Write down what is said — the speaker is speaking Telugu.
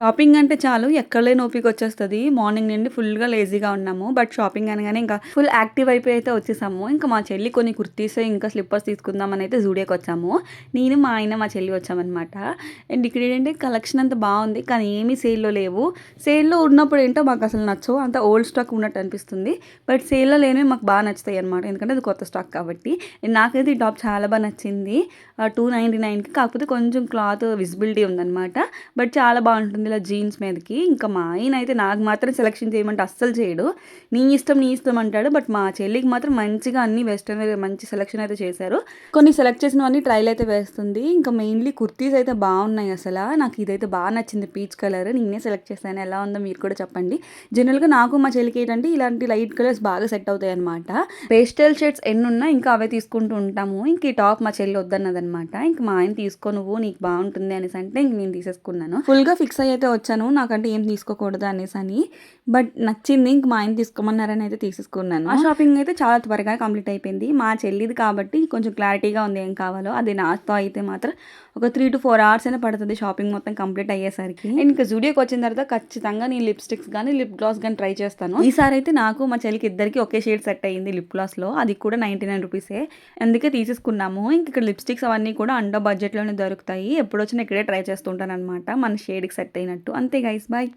షాపింగ్ అంటే చాలు ఎక్కడలేని ఓపికొచ్చేస్తది. మార్నింగ్ నుండి ఫుల్‌గా లేజీగా ఉన్నాము. బట్ షాపింగ్ అనగానే ఇంకా ఫుల్ యాక్టివ్ అయిపోయి అయితే వచ్చేసాము. ఇంకా మా చెల్లి కొన్ని కుర్తీస్, ఇంకా స్లిప్పర్స్ తీసుకుందామని అయితే జూడియోకొచ్చాము. నేను, మా ఆయన, మా చెల్లి వచ్చామనమాట. అండ్ ఇక్కడేంటంటే కలెక్షన్ అంతా బావుంది. కానీ ఏమీ సేల్‌లో లేవు. సేల్‌లో ఉన్నప్పుడు ఏంటో మాకసలు నచ్చవు. అంతా ఓల్డ్ స్టాక్ ఉన్నట్టు అనిపిస్తుంది. బట్ సేల్‌లో లేనివి మాకు బా నచ్చుతాయన్నమాట. ఎందుకంటే అది కొత్త స్టాక్ కాబట్టి. అండ్ నాకైతే ఈ టాప్ చాలా బా నచ్చింది. 299కి కాకపోతే కొంచెం క్లాత్ విజిబిలిటీ ఉందనమాట. బట్ చాలా బావుంటుంది ఇలా జీన్స్ మీదకి. ఇంకా మా ఆయన అయితే నాకు మాత్రం సెలక్షన్ చేయమంటే అస్సలు చేయడు. నీ ఇష్టం, నీ ఇష్టం అంటాడు. బట్ మా చెల్లికి మాత్రం మంచిగా అన్ని వెస్టర్న్ వేర్ మంచి సెలక్షన్ అయితే చేశారు. కొన్ని సెలెక్ట్ చేసినవన్నీ ట్రైల్ అయితే వేస్తుంది. ఇంకా మెయిన్‌లీ కుర్తీస్ అయితే బావున్నాయి అసల. నాకు ఇదైతే బా నచ్చింది పీచ్ కలర్. నేనే సెలెక్ట్ చేశాను. ఎలా ఉందో మీరు కూడా చెప్పండి. జనరల్‌గా నాకు మా చెల్లికి ఏంటంటే ఇలాంటి లైట్ కలర్స్ బాగా సెట్ అవుతాయన్నమాట. పేస్టల్ షేడ్స్ ఎన్నున్నా ఇంకా అవే తీసుకుంటూ ఉంటాము. ఇంక ఈ టాప్ మా చెల్లి వద్దన్నదనమాట. ఇంక మా ఆయన తీసుకో నువ్వు నీకు బావుంటుంది అనేసి అంటే ఇంక నేను తీసేసుకున్నాను. ఫుల్‌గా ఫిక్స్ అయ్యి అయితే వచ్చాను. నాకంటే ఏం తీసుకోకూడదు అనేసని. బట్ నచ్చింది. ఇంక మా ఆయన తీసుకోమన్నారని అయితే తీసేసుకున్నాను. ఆ షాపింగ్ అయితే చాలా త్వరగా కంప్లీట్ అయిపోయింది. మా చెల్లిది కాబట్టి కొంచెం క్లారిటీగా ఉంది ఏం కావాలో. అది నాతో అయితే మాత్రం ఒక 3-4 అవర్స్ అయినా పడుతుంది షాపింగ్ మొత్తం కంప్లీట్ అయ్యేసరికి. అండ్ ఇంకా జూడియోకి వచ్చిన తర్వాత ఖచ్చితంగా నేను లిప్‌స్టిక్స్ గానీ, లిప్ గ్లాస్ గానీ ట్రై చేస్తాను. ఈసారి అయితే నాకు మా చెల్లికి ఇద్దరికి ఒకే షేడ్ సెట్ అయ్యింది లిప్ గ్లాస్‌లో. అది కూడా 99 రూపీసే. అందుకే తీసేసుకున్నాము. ఇంక ఇక్కడ లిప్‌స్టిక్స్ అవన్నీ కూడా అండర్ బడ్జెట్‌లోనే దొరుకుతాయి. ఎప్పుడొచ్చినా ఇక్కడే ట్రై చేస్తూ ఉంటాననమాట. మన షేడ్‌కి సెట్ అయినట్టు. అంతే గైస్ బాయ్.